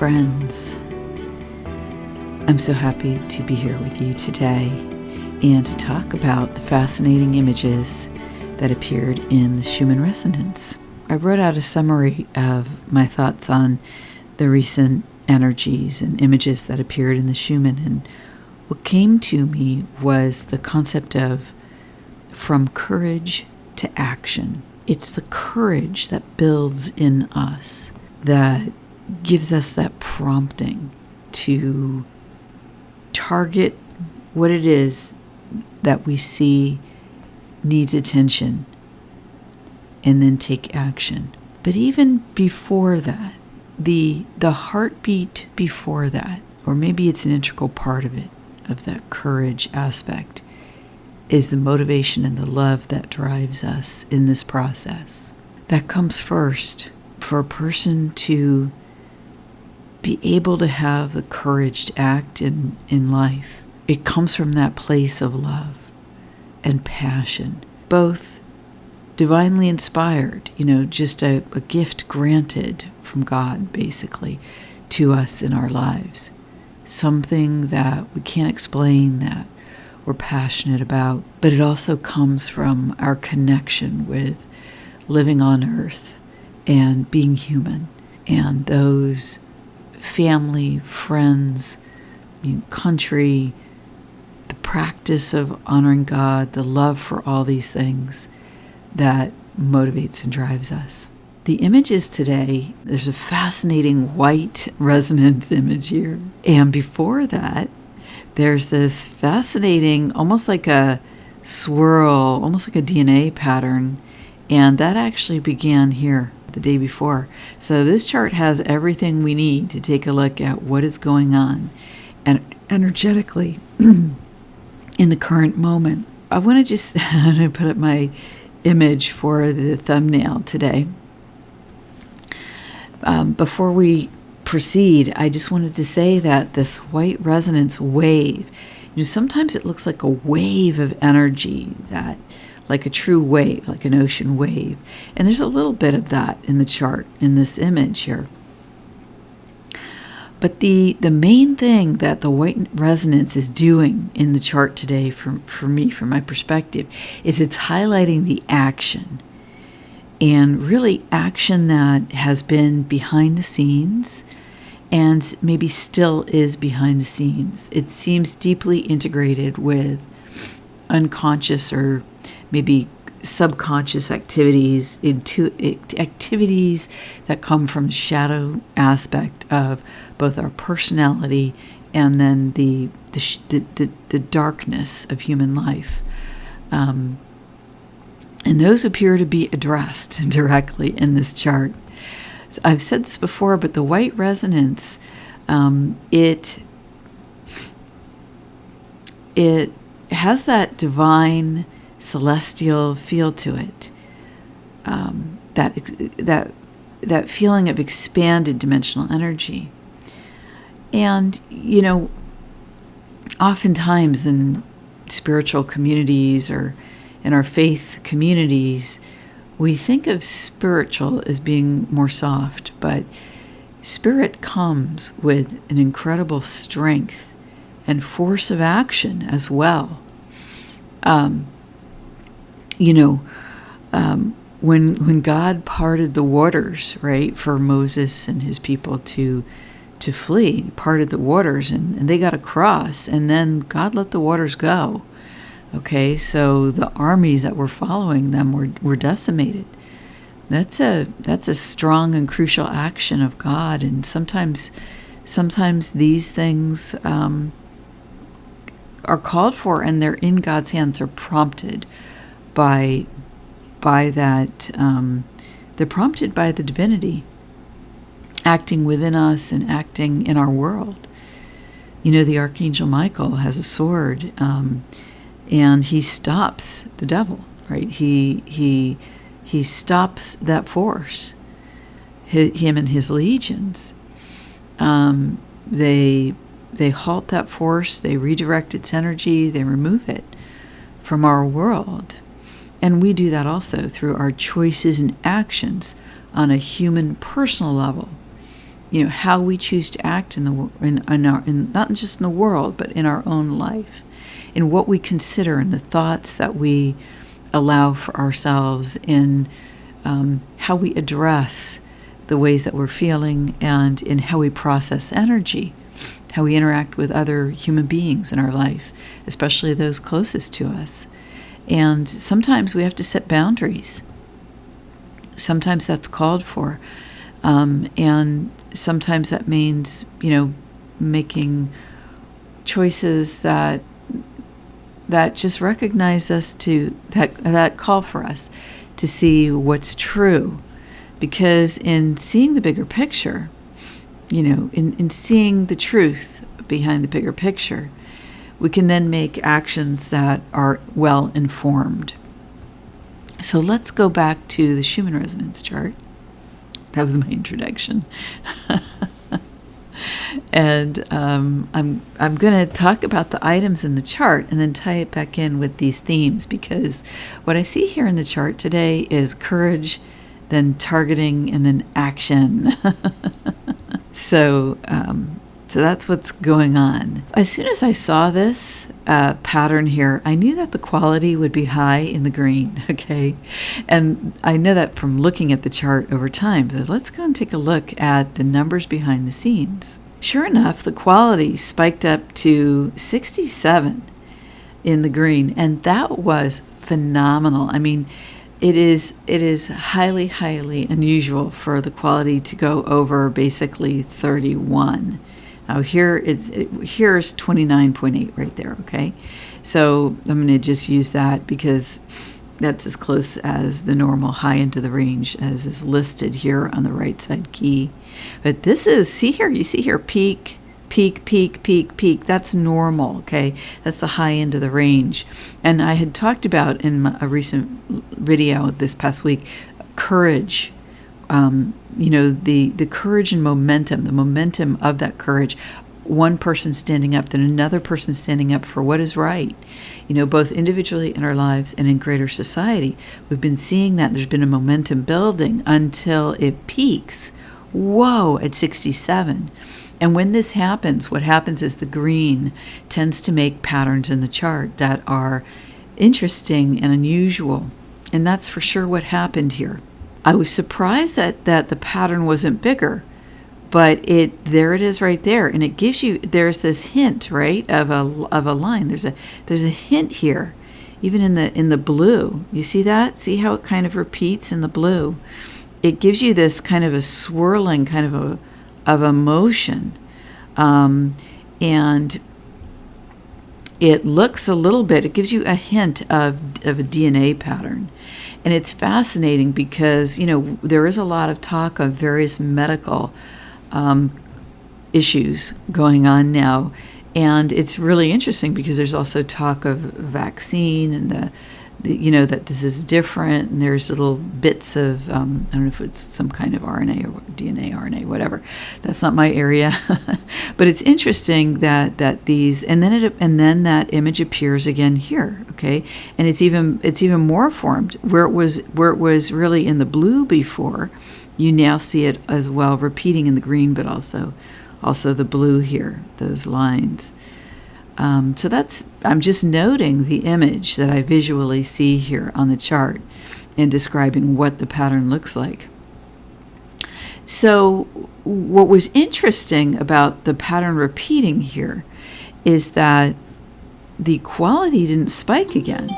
friends. I'm so happy to be here with you today and to talk about the fascinating images that appeared in the Schumann resonance. I wrote out a summary of my thoughts on the recent energies and images that appeared in the Schumann, and what came to me was the concept of from courage to action. It's the courage that builds in us, that gives us that prompting to target what it is that we see needs attention and then take action. But even before that, the heartbeat before that, or maybe it's an integral part of it, of that courage aspect, is the motivation and the love that drives us in this process. That comes first. For a person to be able to have the courage to act in life, it comes from that place of love and passion, both divinely inspired, just a gift granted from God, basically, to us in our lives. Something that we can't explain, that we're passionate about, but it also comes from our connection with living on earth and being human, and those family, friends, country, the practice of honoring God, the love for all these things that motivates and drives us. The images today, there's a fascinating white resonance image here. And before that, there's this fascinating, almost like a swirl, almost like a DNA pattern. And that actually began here the day before. So this chart has everything we need to take a look at what is going on and energetically in the current moment. I want to just put up my image for the thumbnail today. Before we proceed, I just wanted to say that this white resonance wave, sometimes it looks like a wave of energy, that like a true wave, like an ocean wave. And there's a little bit of that in the chart, in this image here. But the main thing that the white resonance is doing in the chart today, for me, from my perspective, is it's highlighting the action. And really action that has been behind the scenes and maybe still is behind the scenes. It seems deeply integrated with unconscious or maybe subconscious activities, activities that come from the shadow aspect of both our personality and then the darkness of human life. And those appear to be addressed directly in this chart. So I've said this before, but the white resonance, it has that divine celestial feel to it, that feeling of expanded dimensional energy. And oftentimes in spiritual communities or in our faith communities, we think of spiritual as being more soft, but spirit comes with an incredible strength and force of action as well. When God parted the waters, right, for Moses and his people to flee, he parted the waters and they got across, and then God let the waters go. Okay, so the armies that were following them were decimated. That's a strong and crucial action of God, and sometimes these things are called for, and they're in God's hands. They're prompted by that. They're prompted by the divinity acting within us and acting in our world. The Archangel Michael has a sword. And he stops the devil, right? He stops that force. Him and his legions. They halt that force. They redirect its energy. They remove it from our world. And we do that also through our choices and actions on a human personal level. how we choose to act in not just in the world, but in our own life, in what we consider and the thoughts that we allow for ourselves, in how we address the ways that we're feeling, and in how we process energy, how we interact with other human beings in our life, especially those closest to us. And sometimes we have to set boundaries. Sometimes that's called for. And sometimes that means, making choices that just recognize us that call for us to see what's true. Because in seeing the bigger picture, in seeing the truth behind the bigger picture, we can then make actions that are well informed. So let's go back to the Schumann resonance chart. That was my introduction. And I'm going to talk about the items in the chart and then tie it back in with these themes, because what I see here in the chart today is courage, then targeting, and then action. So that's what's going on. As soon as I saw this pattern here, I knew that the quality would be high in the green, okay? And I know that from looking at the chart over time. So let's go and take a look at the numbers behind the scenes. Sure enough, the quality spiked up to 67 in the green, and that was phenomenal. I mean, it is highly, highly unusual for the quality to go over basically 31. Now here's 29.8 right there, okay? So I'm going to just use that because that's as close as the normal high end of the range as is listed here on the right side key. But this is, you see here, peak, peak, peak, peak, peak. That's normal, okay? That's the high end of the range. And I had talked about in a recent video this past week, courage. The courage and momentum, the momentum of that courage, one person standing up, then another person standing up for what is right, both individually in our lives and in greater society. We've been seeing that there's been a momentum building until it peaks, at 67. And when this happens, what happens is the green tends to make patterns in the chart that are interesting and unusual. And that's for sure what happened here. I was surprised that the pattern wasn't bigger, but there it is right there, and it gives you, there's this hint, right, of a line. There's a hint here, even in the blue. You see that? See how it kind of repeats in the blue? It gives you this kind of a swirling kind of emotion, and it looks a little bit. It gives you a hint of a DNA pattern. And it's fascinating because, there is a lot of talk of various medical issues going on now. And it's really interesting because there's also talk of vaccine and that this is different. And there's little bits of, I don't know if it's some kind of RNA or DNA, RNA, whatever. That's not my area. But it's interesting that these, and then that image appears again here, okay? And it's even more formed where it was really in the blue before. You now see it as well repeating in the green, but also the blue here, those lines. So I'm just noting the image that I visually see here on the chart and describing what the pattern looks like. So what was interesting about the pattern repeating here is that the quality didn't spike again.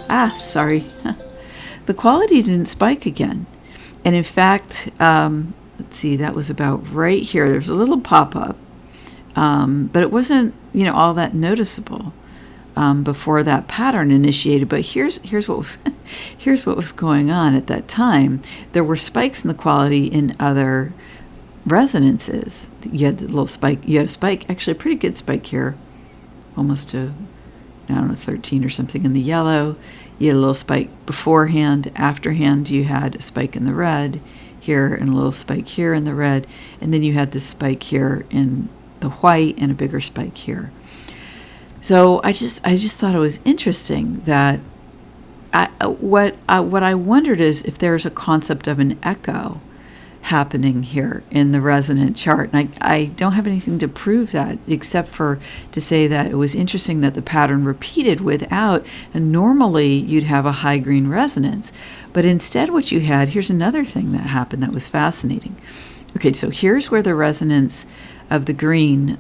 The quality didn't spike again. And in fact, let's see, that was about right here. There's a little pop-up, but it wasn't, all that noticeable before that pattern initiated. But here's what was going on at that time. There were spikes in the quality in other resonances. You had a little spike. You had a spike, actually a pretty good spike here, almost to 13 or something in the yellow. You had a little spike beforehand. Afterhand, you had a spike in the red here and a little spike here in the red. And then you had this spike here in the white and a bigger spike here. So I just thought it was interesting that what I wondered is if there's a concept of an echo happening here in the resonant chart. And I don't have anything to prove that except for to say that it was interesting that the pattern repeated without, and normally you'd have a high green resonance. But instead what you had, here's another thing that happened that was fascinating. Okay, so here's where the resonance of the green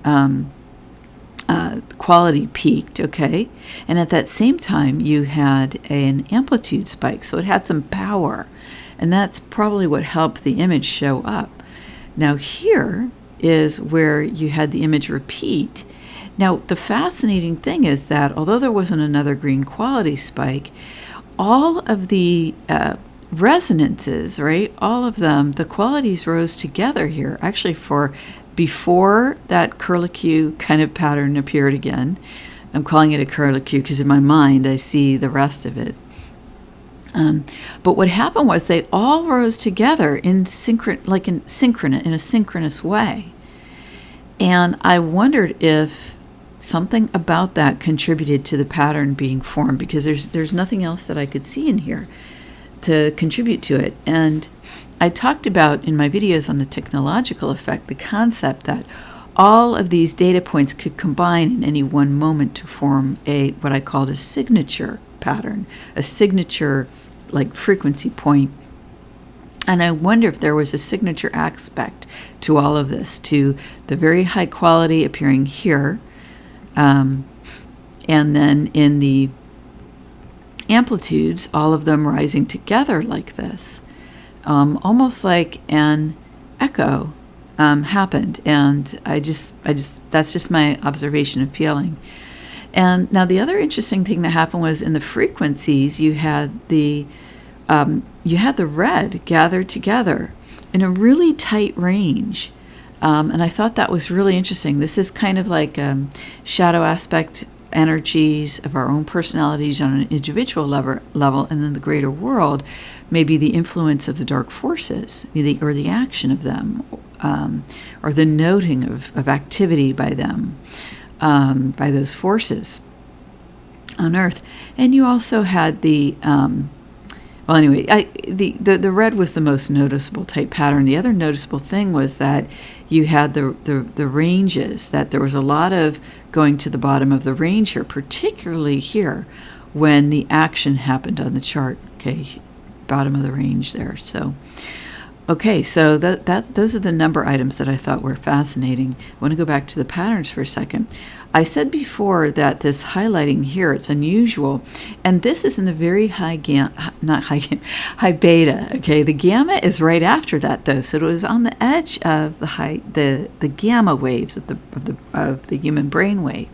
quality peaked, okay? And at that same time, you had an amplitude spike, so it had some power. And that's probably what helped the image show up. Now here is where you had the image repeat. Now, the fascinating thing is that although there wasn't another green quality spike, all of the resonances, right, all of them, the qualities rose together here, actually for before that curlicue kind of pattern appeared again. I'm calling it a curlicue because in my mind I see the rest of it. But what happened was they all rose together in a synchronous way. And I wondered if something about that contributed to the pattern being formed, because there's nothing else that I could see in here to contribute to it. And I talked about in my videos on the technological effect the concept that all of these data points could combine in any one moment to form what I called a signature pattern, a signature like frequency point. And I wonder if there was a signature aspect to all of this, to the very high quality appearing here, and then in the amplitudes, all of them rising together like this, almost like an echo happened. And I just that's just my observation and feeling. And now the other interesting thing that happened was in the frequencies, you had the red gathered together in a really tight range. And I thought that was really interesting. This is kind of like shadow aspect energies of our own personalities on an individual level, and then the greater world, maybe the influence of the dark forces, or the action of them, or the noting of activity by them. By those forces on Earth. And you also had the the red was the most noticeable type pattern. The other noticeable thing was that you had the ranges, that there was a lot of going to the bottom of the range here, particularly here when the action happened on the chart. Okay, bottom of the range there. So okay, so those are the number items that I thought were fascinating. I want to go back to the patterns for a second. I said before that this highlighting here, it's unusual, and this is in the very high beta. Okay, the gamma is right after that though, so it was on the edge of the gamma waves of the human brain wave.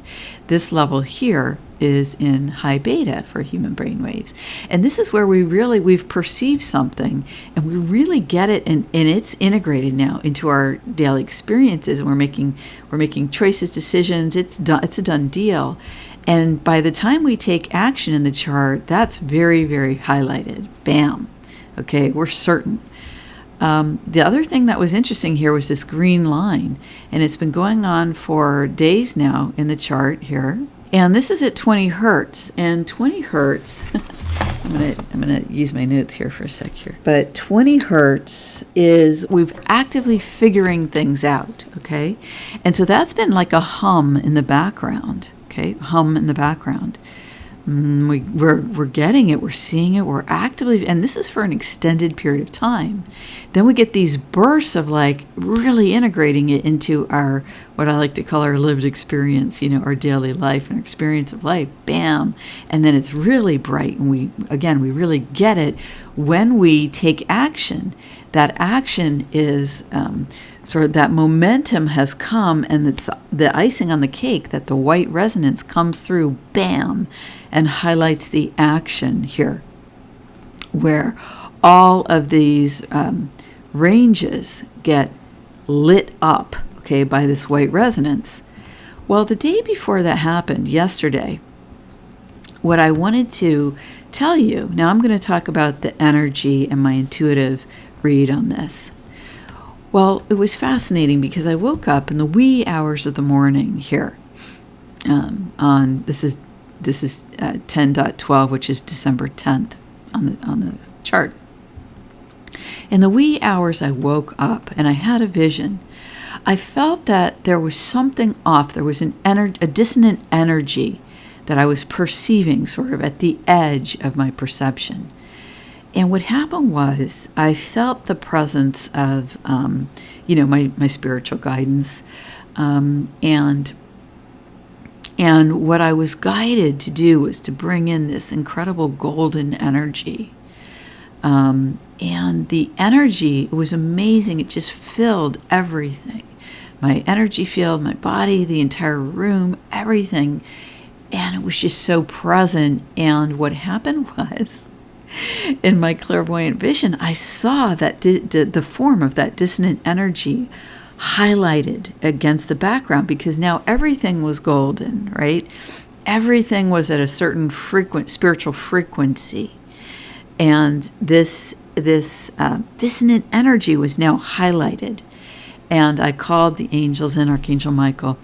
This level here is in high beta for human brain waves. And this is where we've perceived something and we really get it, and it's integrated now into our daily experiences, and we're making choices, decisions. It's a done deal. And by the time we take action in the chart, that's very, very highlighted. Bam. Okay, we're certain. The other thing that was interesting here was this green line, and it's been going on for days now in the chart here. And this is at 20 hertz, and 20 hertz, I'm gonna use my notes here for a sec here. But 20 hertz is, we've actively figuring things out, okay? And so that's been like a hum in the background, okay? Hum in the background. We're getting it, we're seeing it, we're actively, and this is for an extended period of time. Then we get these bursts of like really integrating it into our, what I like to call our lived experience, our daily life and our experience of life, bam. And then it's really bright, and we really get it when we take action. That action is sort of that momentum has come, and it's the icing on the cake that the white resonance comes through, bam, and highlights the action here, where all of these ranges get lit up, okay, by this white resonance. Well, the day before that happened, yesterday, what I wanted to tell you, now I'm going to talk about the energy and my intuitive read on this. Well, it was fascinating because I woke up in the wee hours of the morning here. This is 10.12, which is December 10th on the chart. In the wee hours, I woke up and I had a vision. I felt that there was something off. There was a dissonant energy that I was perceiving sort of at the edge of my perception. And what happened was I felt the presence of, my spiritual guidance. And what I was guided to do was to bring in this incredible golden energy. And the energy, it was amazing. It just filled everything. My energy field, my body, the entire room, everything. And it was just so present. And what happened was, in my clairvoyant vision, I saw that the form of that dissonant energy highlighted against the background, because now everything was golden, right? Everything was at a certain spiritual frequency. And this dissonant energy was now highlighted. And I called the angels and Archangel Michael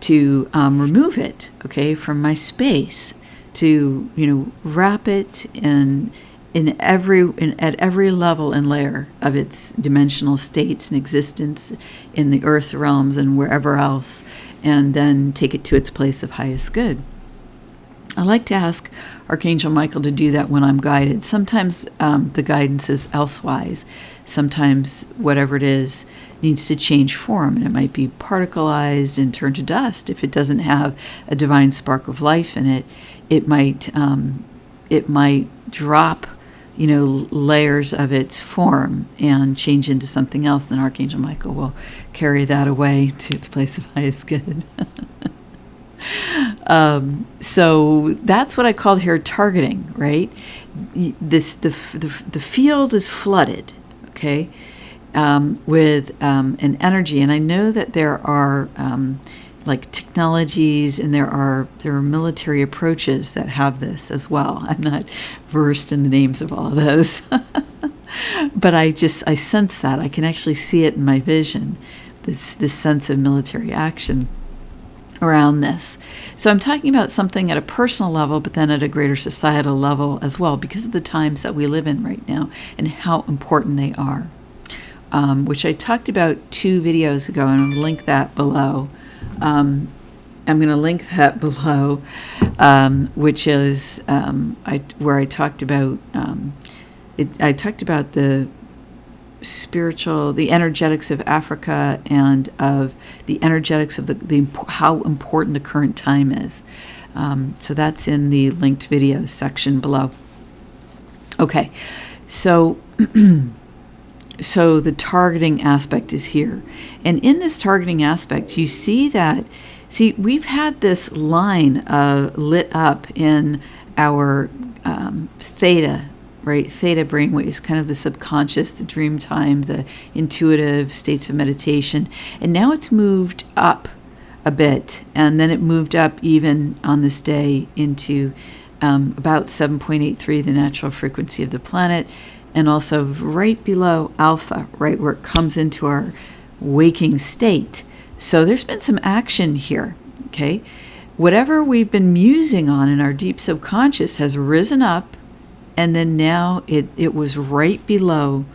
to remove it, from my space, to wrap it at every level and layer of its dimensional states and existence in the earth realms and wherever else, and then take it to its place of highest good. I like to ask Archangel Michael to do that when I'm guided. Sometimes the guidance is elsewise. Sometimes whatever it is needs to change form, and it might be particleized and turned to dust. If it doesn't have a divine spark of life in it, it might drop, layers of its form and change into something else. Then Archangel Michael will carry that away to its place of highest good. So that's what I called here targeting, right? The field is flooded, with an energy, and I know that there are like technologies, and there are military approaches that have this as well. I'm not versed in the names of all of those, but I sense that. I can actually see it in my vision, this sense of military action around this. So I'm talking about something at a personal level, but then at a greater societal level as well, because of the times that we live in right now and how important they are, which I talked about 2 videos ago, and I'll link that below. I'm going to link that below, which is where I talked about I talked about the energetics of Africa, and of the energetics of how important the current time is. So that's in the linked videos section below. Okay, so so the targeting aspect is here. And in this targeting aspect, you see we've had this line lit up in our theta, right? Theta brainwaves, kind of the subconscious, the dream time, the intuitive states of meditation. And now it's moved up a bit. And then it moved up even on this day into about 7.83, the natural frequency of the planet. And also right below alpha, right where it comes into our waking state. So there's been some action here, Whatever we've been musing on in our deep subconscious has risen up, and then now it was right below,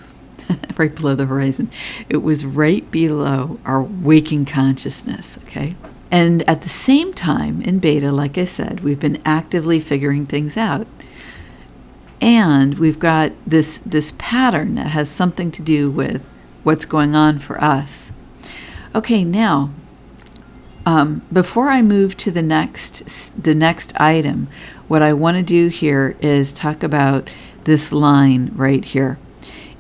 right below the horizon. It was right below our waking consciousness, And at the same time, in beta, like I said, we've been actively figuring things out. And we've got this pattern that has something to do with what's going on for us. Okay, now, before I move to the next item, what I want to do here is talk about this line right here.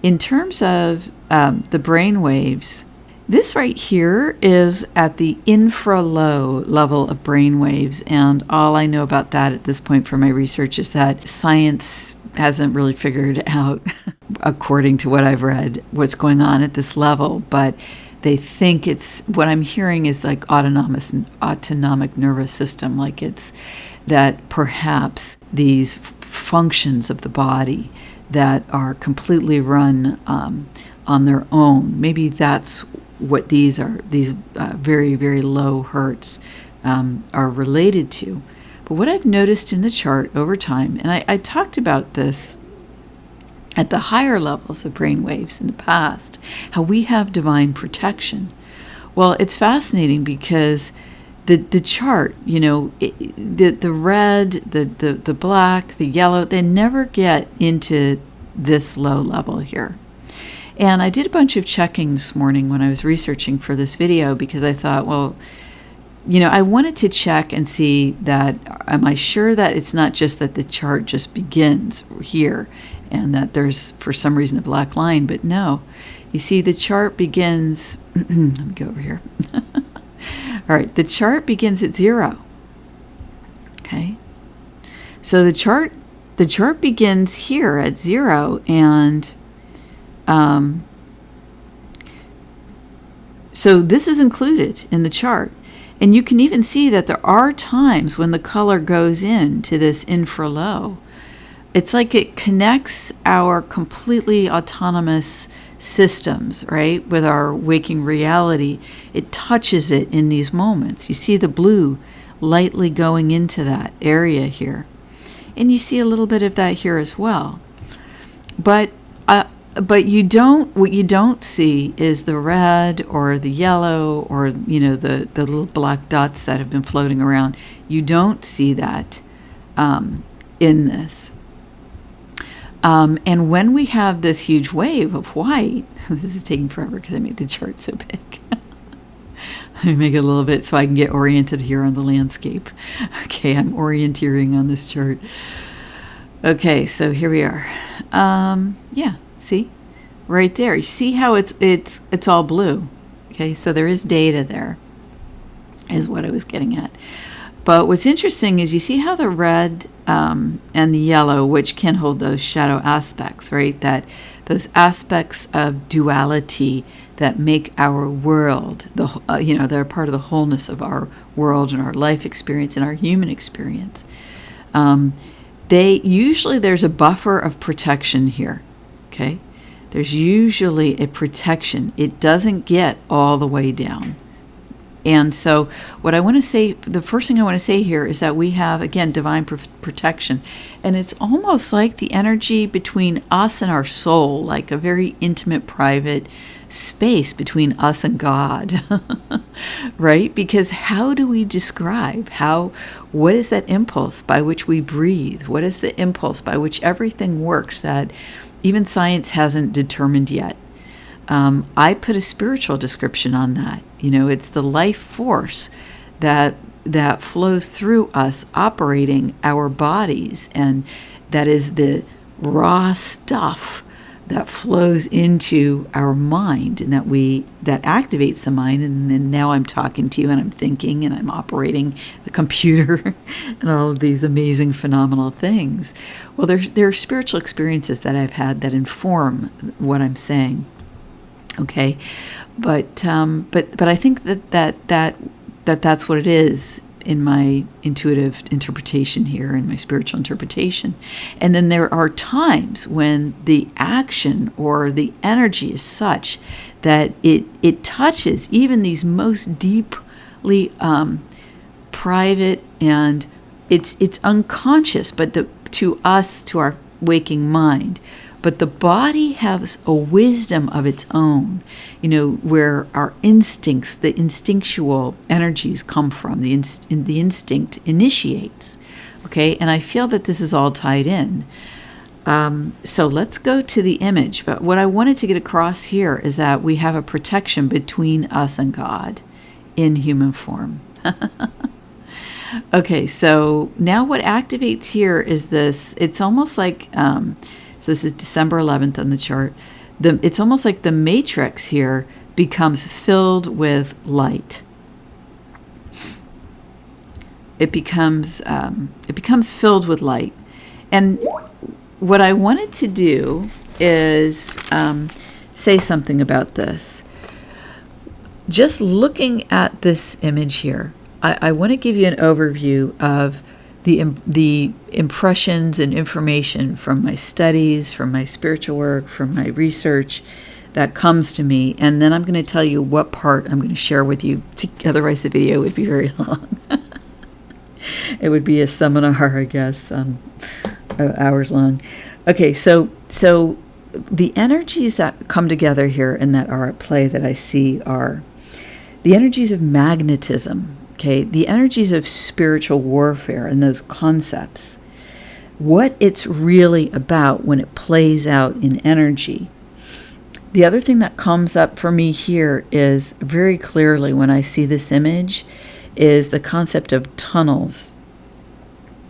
In terms of the brain waves, this right here is at the infra-low level of brain waves, and all I know about that at this point from my research is that science hasn't really figured out, according to what I've read, what's going on at this level, but they think what I'm hearing is like autonomic nervous system, like it's that perhaps these functions of the body that are completely run on their own, maybe that's what these very, very low hertz are related to. But what I've noticed in the chart over time, and I talked about this at the higher levels of brain waves in the past, how we have divine protection. Well, it's fascinating because the chart, the red, the black, the yellow, they never get into this low level here. And I did a bunch of checking this morning when I was researching for this video, because I thought, well, I wanted to check and see that, am I sure that it's not just that the chart just begins here and that there's, for some reason, a black line, but no. You see, the chart begins, let me go over here. All right, the chart begins at 0. Okay. So the chart begins here at 0, and so this is included in the chart. And you can even see that there are times when the color goes into this infralow. It's like it connects our completely autonomous systems, right, with our waking reality. It touches it in these moments. You see the blue lightly going into that area here. And you see a little bit of that here as well. But what you don't see is the red or the yellow or the little black dots that have been floating around. You don't see that in this. And when we have this huge wave of white, this is taking forever because I made the chart so big. Let me make it a little bit so I can get oriented here on the landscape. Okay, I'm orienteering on this chart. Okay, so here we are. Yeah, see? Right there. You see how it's all blue. Okay, so there is data there, is what I was getting at. But what's interesting is you see how the red and the yellow, which can hold those shadow aspects, right? That those aspects of duality that make our world, they're part of the wholeness of our world and our life experience and our human experience. There's a buffer of protection here, okay? There's usually a protection. It doesn't get all the way down. And so what I want to say, the first thing I want to say here is that we have, again, divine protection. And it's almost like the energy between us and our soul, like a very intimate, private space between us and God, right? Because how do we describe what is that impulse by which we breathe? What is the impulse by which everything works that even science hasn't determined yet? I put a spiritual description on that. It's the life force that flows through us, operating our bodies, and that is the raw stuff that flows into our mind, and that activates the mind. And then now I'm talking to you, and I'm thinking, and I'm operating the computer, and all of these amazing, phenomenal things. Well, there are spiritual experiences that I've had that inform what I'm saying. Okay, but I think that's what it is in my intuitive interpretation here, in my spiritual interpretation. And then there are times when the action or the energy is such that it touches even these most deeply private, and it's unconscious, but to us, to our waking mind. But the body has a wisdom of its own, where our instincts, the instinctual energies come from. The instinct initiates, okay? And I feel that this is all tied in. So let's go to the image. But what I wanted to get across here is that we have a protection between us and God in human form. Okay, so now what activates here is this. It's almost like... So this is December 11th on the chart. It's almost like the matrix here becomes filled with light. It becomes filled with light. And what I wanted to do is say something about this. Just looking at this image here, I want to give you an overview of the impressions and information from my studies, from my spiritual work, from my research that comes to me. And then I'm going to tell you what part I'm going to share with you. Otherwise, the video would be very long. It would be a seminar, I guess, on hours long. Okay, so the energies that come together here and that are at play that I see are the energies of magnetism, okay, the energies of spiritual warfare and those concepts. What it's really about when it plays out in energy. The other thing that comes up for me here is very clearly when I see this image is the concept of tunnels.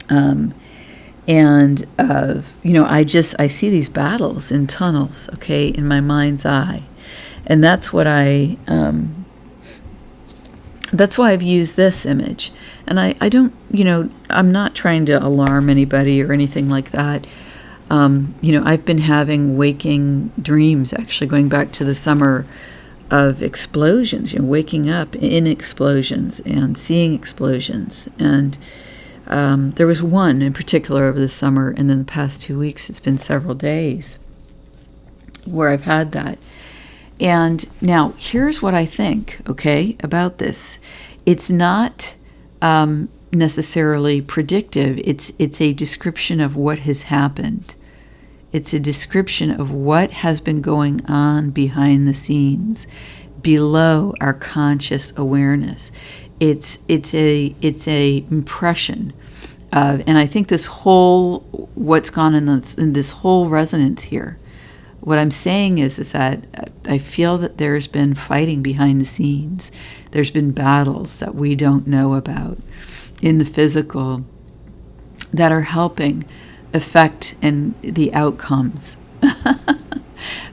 And of, I see these battles in tunnels, okay, in my mind's eye. And that's what that's why I've used this image. And I don't, I'm not trying to alarm anybody or anything like that. I've been having waking dreams, actually going back to the summer, of explosions, waking up in explosions and seeing explosions. And there was one in particular over the summer, and then the past 2 weeks, it's been several days where I've had that. And now here's what I think, okay, about this. It's not necessarily predictive. It's a description of what has happened. It's a description of what has been going on behind the scenes, below our conscious awareness. It's a impression of, and I think this whole, what's gone in this whole resonance here, what I'm saying is that I feel that there's been fighting behind the scenes. There's been battles that we don't know about in the physical that are helping affect and the outcomes.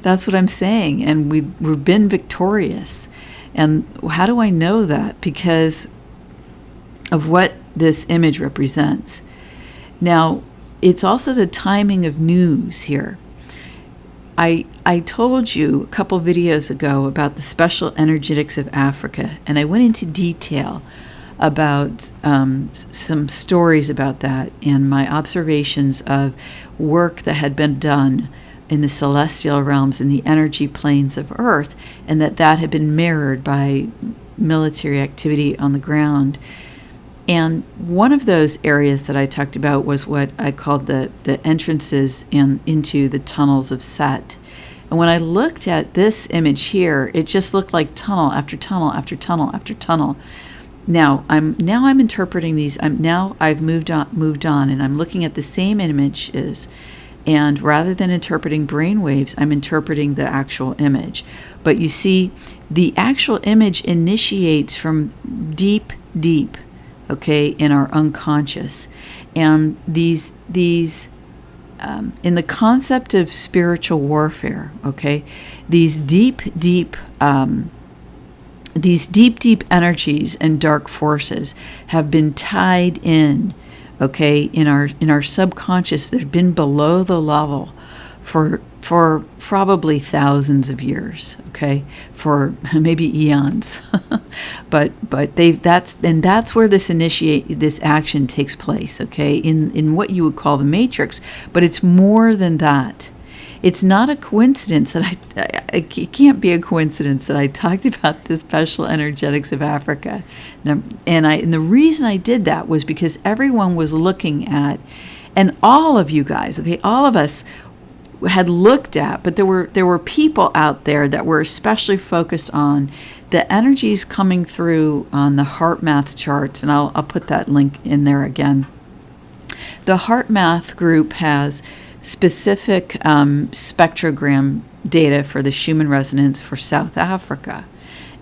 That's what I'm saying. And we've been victorious. And how do I know that? Because of what this image represents. Now, it's also the timing of news here. I told you a couple videos ago about the special energetics of Africa, and I went into detail about some stories about that and my observations of work that had been done in the celestial realms, in the energy planes of Earth, and that had been mirrored by military activity on the ground. And one of those areas that I talked about was what I called the entrances into the tunnels of Set. And when I looked at this image here, it just looked like tunnel after tunnel after tunnel after tunnel. Now I'm interpreting these. I've moved on, and I'm looking at the same images. And rather than interpreting brainwaves, I'm interpreting the actual image. But you see, the actual image initiates from deep, okay, in our unconscious. And these in the concept of spiritual warfare, okay, these deep energies and dark forces have been tied in, okay, in our subconscious. They've been below the level for probably thousands of years, okay, for maybe eons, but that's where this action takes place, okay, in what you would call the matrix. But it's more than that. It's not a coincidence that it can't be a coincidence that I talked about the special energetics of Africa. And the reason I did that was because everyone was looking at, and all of you guys, okay, all of us had looked at, but there were people out there that were especially focused on the energies coming through on the heart math charts, and I'll put that link in there again. The heart math group has specific spectrogram data for the Schumann resonance for South Africa,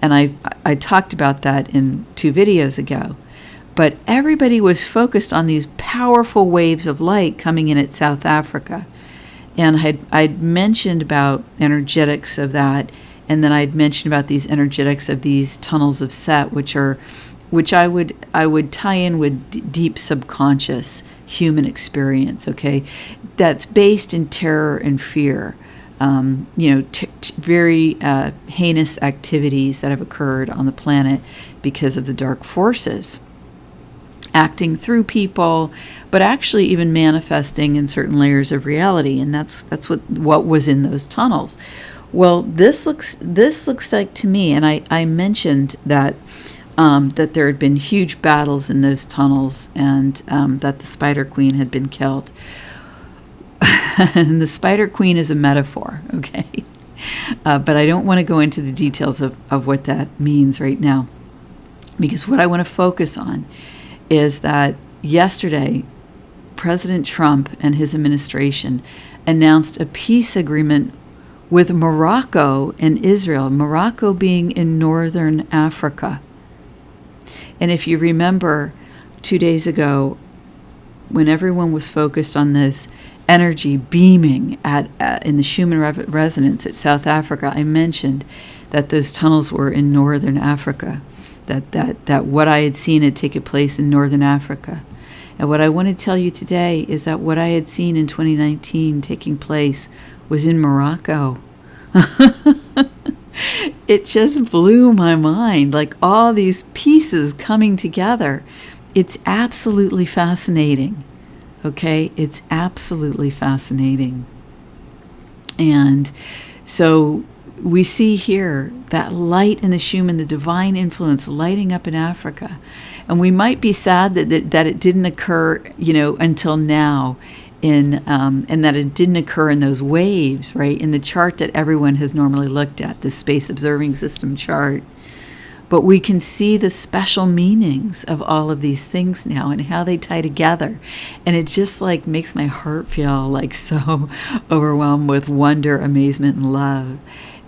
and I talked about that in 2 videos ago. But everybody was focused on these powerful waves of light coming in at South Africa. And I'd mentioned about energetics of that, and then I'd mentioned about these energetics of these tunnels of Set, which I would tie in with deep subconscious human experience. Okay, that's based in terror and fear. Very heinous activities that have occurred on the planet because of the dark forces acting through people, but actually even manifesting in certain layers of reality, and that's what was in those tunnels. Well, this looks like to me, and I mentioned that there had been huge battles in those tunnels, and that the Spider Queen had been killed. and the Spider Queen is a metaphor, okay? But I don't want to go into the details of what that means right now, because what I want to focus on is that yesterday, President Trump and his administration announced a peace agreement with Morocco and Israel, Morocco being in northern Africa. And if you remember 2 days ago, when everyone was focused on this energy beaming in the Schumann resonance at South Africa, I mentioned that those tunnels were in northern Africa, that what I had seen had taken place in northern Africa. And what I want to tell you today is that what I had seen in 2019 taking place was in Morocco. It just blew my mind, like all these pieces coming together. It's absolutely fascinating. Okay, it's absolutely fascinating. And so we see here that light in the Schumann, the divine influence lighting up in Africa. And we might be sad that it didn't occur, until now, and that it didn't occur in those waves, right? In the chart that everyone has normally looked at, the Space Observing System chart. But we can see the special meanings of all of these things now and how they tie together. And it just like makes my heart feel like so overwhelmed with wonder, amazement, and love.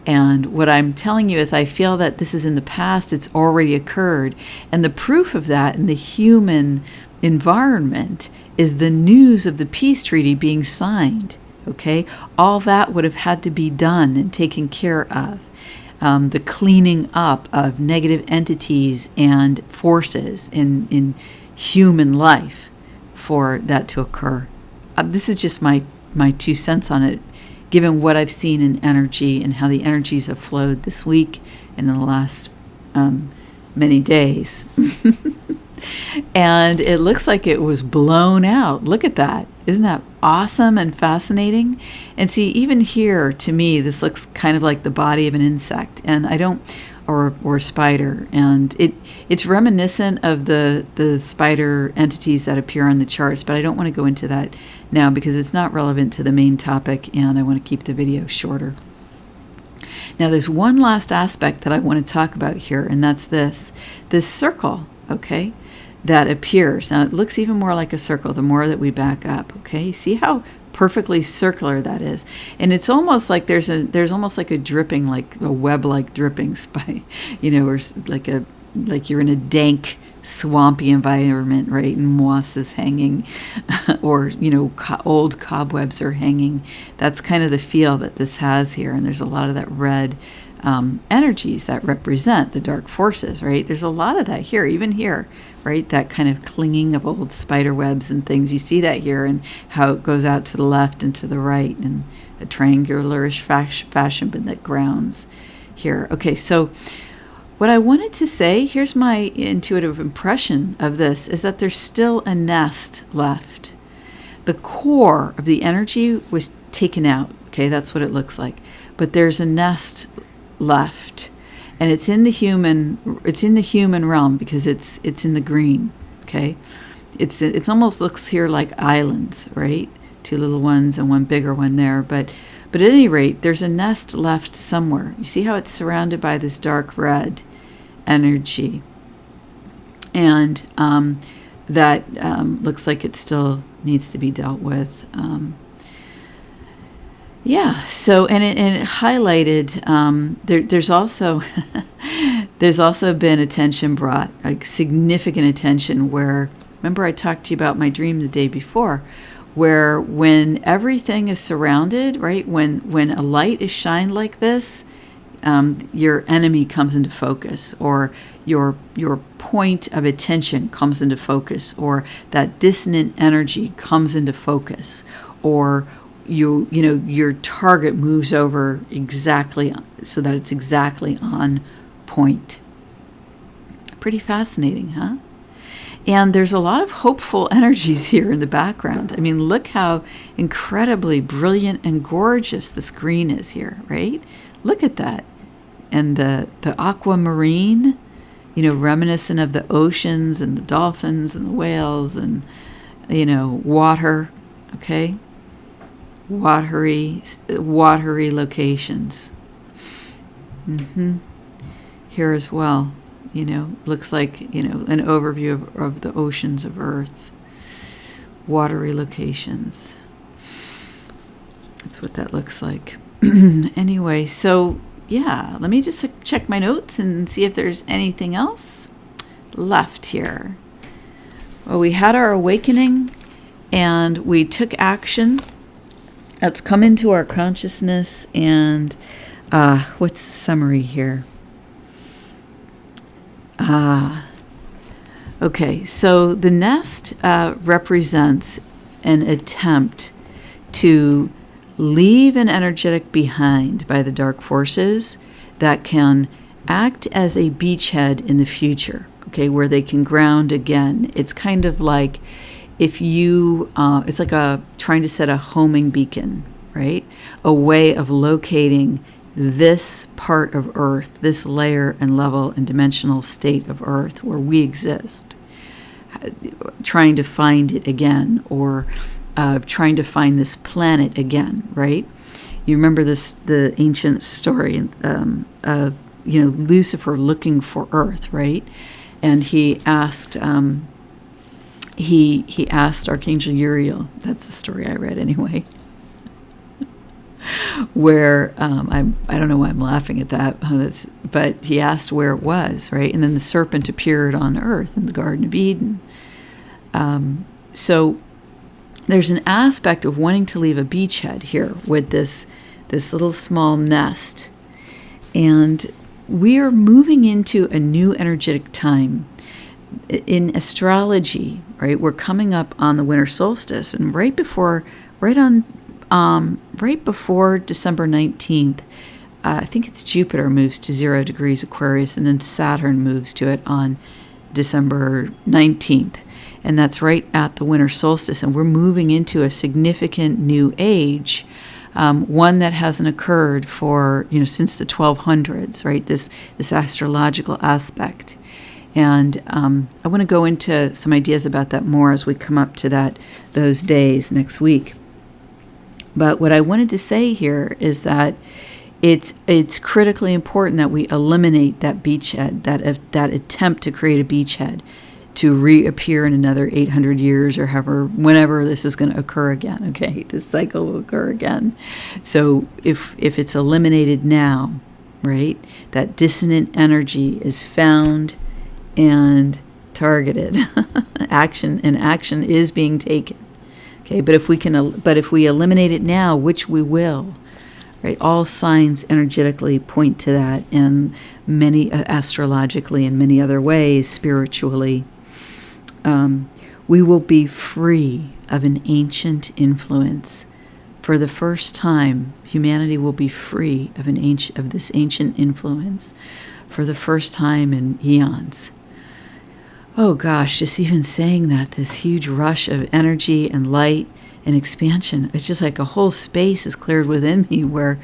And what I'm telling you is I feel that this is in the past, it's already occurred. And the proof of that in the human environment is the news of the peace treaty being signed. Okay? All that would have had to be done and taken care of. The cleaning up of negative entities and forces in human life for that to occur. This is just my 2 cents on it, given what I've seen in energy and how the energies have flowed this week and in the last many days. And it looks like it was blown out. Look at that. Isn't that awesome and fascinating? And see, even here, to me, this looks kind of like the body of an insect, and or spider, and it's reminiscent of the spider entities that appear on the charts, but I don't want to go into that now because it's not relevant to the main topic, and I want to keep the video shorter. Now, there's one last aspect that I want to talk about here, and that's this circle, okay, that appears. Now, it looks even more like a circle the more that we back up, okay? See how perfectly circular that is? And it's almost like there's almost like a dripping, like a web-like dripping spy, or like you're in a dank, swampy environment, right? And moss is hanging, or, old cobwebs are hanging. That's kind of the feel that this has here. And there's a lot of that red energies that represent the dark forces, right? There's a lot of that here, even here, right? That kind of clinging of old spider webs and things. You see that here and how it goes out to the left and to the right in a triangularish fashion, but that grounds here. Okay, so what I wanted to say, here's my intuitive impression of this, is that there's still a nest left. The core of the energy was taken out, okay? That's what it looks like. But there's a nest left, and it's in the human realm because it's in the green, okay? It's almost looks here like islands, right? 2 little ones and one bigger one there, but at any rate, there's a nest left somewhere. You see how it's surrounded by this dark red energy, and that looks like it still needs to be dealt with. So and it highlighted. There's also been attention brought, like significant attention. Where remember I talked to you about my dream the day before, where when everything is surrounded, right? When a light is shined like this, your enemy comes into focus, or your point of attention comes into focus, or that dissonant energy comes into focus, or your target moves over exactly so that it's exactly on point. Pretty fascinating, huh? And there's a lot of hopeful energies here in the background. I mean, look how incredibly brilliant and gorgeous this green is here, right? Look at that. And the aquamarine, reminiscent of the oceans and the dolphins and the whales and, water, okay? watery locations. Here as well, looks like, an overview of the oceans of Earth. Watery locations. That's what that looks like. Anyway, so yeah, let me just check my notes and see if there's anything else left here. Well, we had our awakening and we took action. That's come into our consciousness. And what's the summary here? Okay, so the nest represents an attempt to leave an energetic behind by the dark forces that can act as a beachhead in the future, okay, where they can ground again. It's kind of like if you, it's like trying to set a homing beacon, right? A way of locating this part of Earth, this layer and level and dimensional state of Earth where we exist, trying to find it again, or trying to find this planet again, right? You remember the ancient story of Lucifer looking for Earth, right? And he asked he asked Archangel Uriel. That's the story I read anyway. Where I don't know why I'm laughing at that, but he asked where it was, right? And then the serpent appeared on Earth in the Garden of Eden. So there's an aspect of wanting to leave a beachhead here with this little small nest. And we are moving into a new energetic time. In astrology, right, we're coming up on the winter solstice, and right before December 19th, I think it's Jupiter moves to 0 degrees Aquarius, and then Saturn moves to it on December 19th. And that's right at the winter solstice. And we're moving into a significant new age, one that hasn't occurred for, since the 1200s, right? This astrological aspect. And I want to go into some ideas about that more as we come up to those days next week. But what I wanted to say here is that it's critically important that we eliminate that beachhead, that attempt to create a beachhead to reappear in another 800 years or whenever this is going to occur again, okay? This cycle will occur again. So if it's eliminated now, right, that dissonant energy is found and targeted. action is being taken. Okay, but if we eliminate it now, which we will, right? All signs energetically point to that, and many astrologically and many other ways, spiritually. We will be free of an ancient influence. For the first time, humanity will be free of this ancient influence for the first time in eons. Oh gosh, just even saying that, this huge rush of energy and light and expansion, it's just like a whole space is cleared within me where,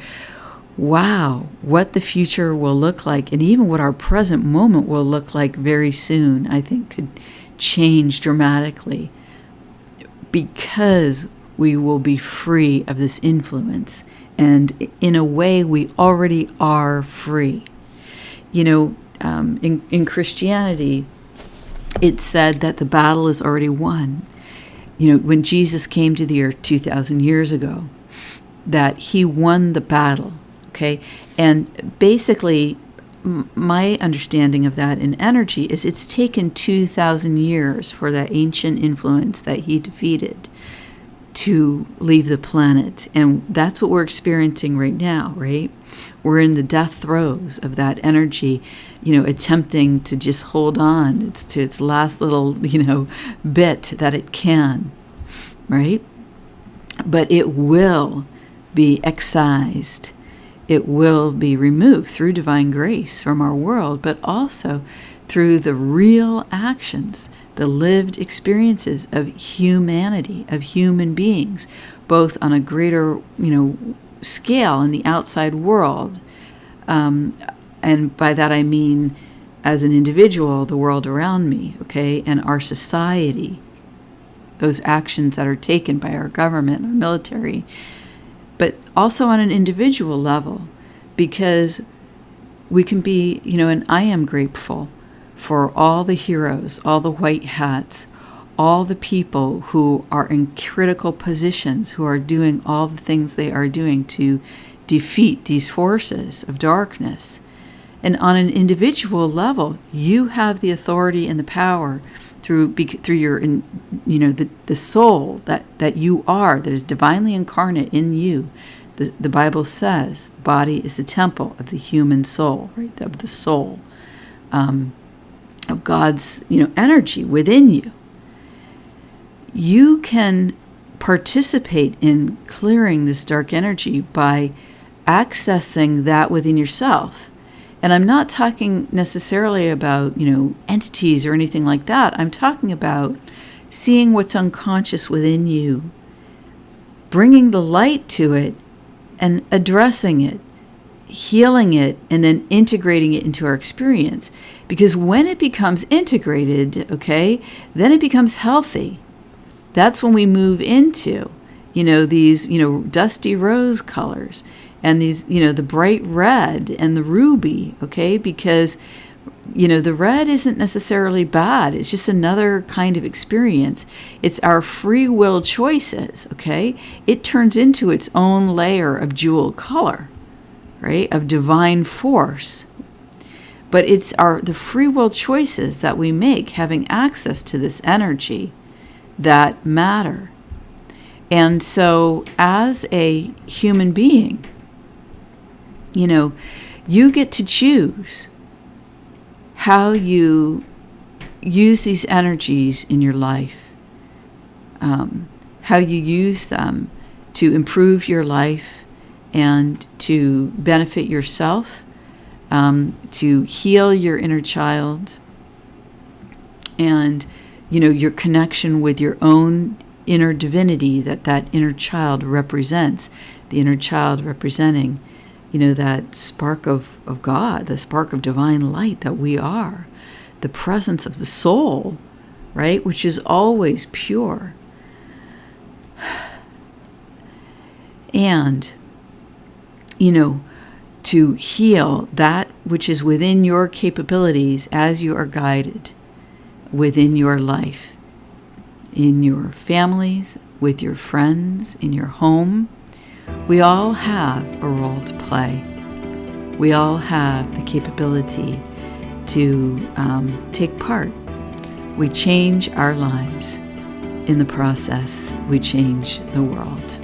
wow, what the future will look like, and even what our present moment will look like very soon, I think could change dramatically, because we will be free of this influence. And in a way, we already are free. In Christianity, it's said that the battle is already won. When Jesus came to the earth 2,000 years ago, that he won the battle, okay? And basically, my understanding of that in energy is it's taken 2,000 years for that ancient influence that he defeated to leave the planet. And that's what we're experiencing right now, right? We're in the death throes of that energy, attempting to just hold on to its last little, bit that it can, right? But it will be excised. It will be removed through divine grace from our world, but also through the real actions, the lived experiences of humanity, of human beings, both on a greater, scale in the outside world. And by that I mean, as an individual, the world around me, okay, and our society, those actions that are taken by our government, our military, but also on an individual level, because we can be, and I am grateful for all the heroes, all the white hats, all the people who are in critical positions, who are doing all the things they are doing to defeat these forces of darkness. And on an individual level, you have the authority and the power through your, the soul that you are, that is divinely incarnate in you. The Bible says the body is the temple of the human soul, right? Of the soul, of God's, energy within you. You can participate in clearing this dark energy by accessing that within yourself. And I'm not talking necessarily about, entities or anything like that. I'm talking about seeing what's unconscious within you, bringing the light to it and addressing it, healing it, and then integrating it into our experience. Because when it becomes integrated, then it becomes healthy. That's when we move into, these, dusty rose colors. And these, the bright red and the ruby, because, the red isn't necessarily bad. It's just another kind of experience. It's our free will choices, It turns into its own layer of jewel color, right, of divine force. But it's the free will choices that we make having access to this energy that matter. And so as a human being, you get to choose how you use these energies in your life, how you use them to improve your life and to benefit yourself, to heal your inner child, and, your connection with your own inner divinity that inner child represents, the inner child representing that spark of God, the spark of divine light that we are, the presence of the soul, right, which is always pure. And, to heal that which is within your capabilities as you are guided within your life, in your families, with your friends, in your home. We all have a role to play. We all have the capability to take part. We change our lives. In the process, we change the world.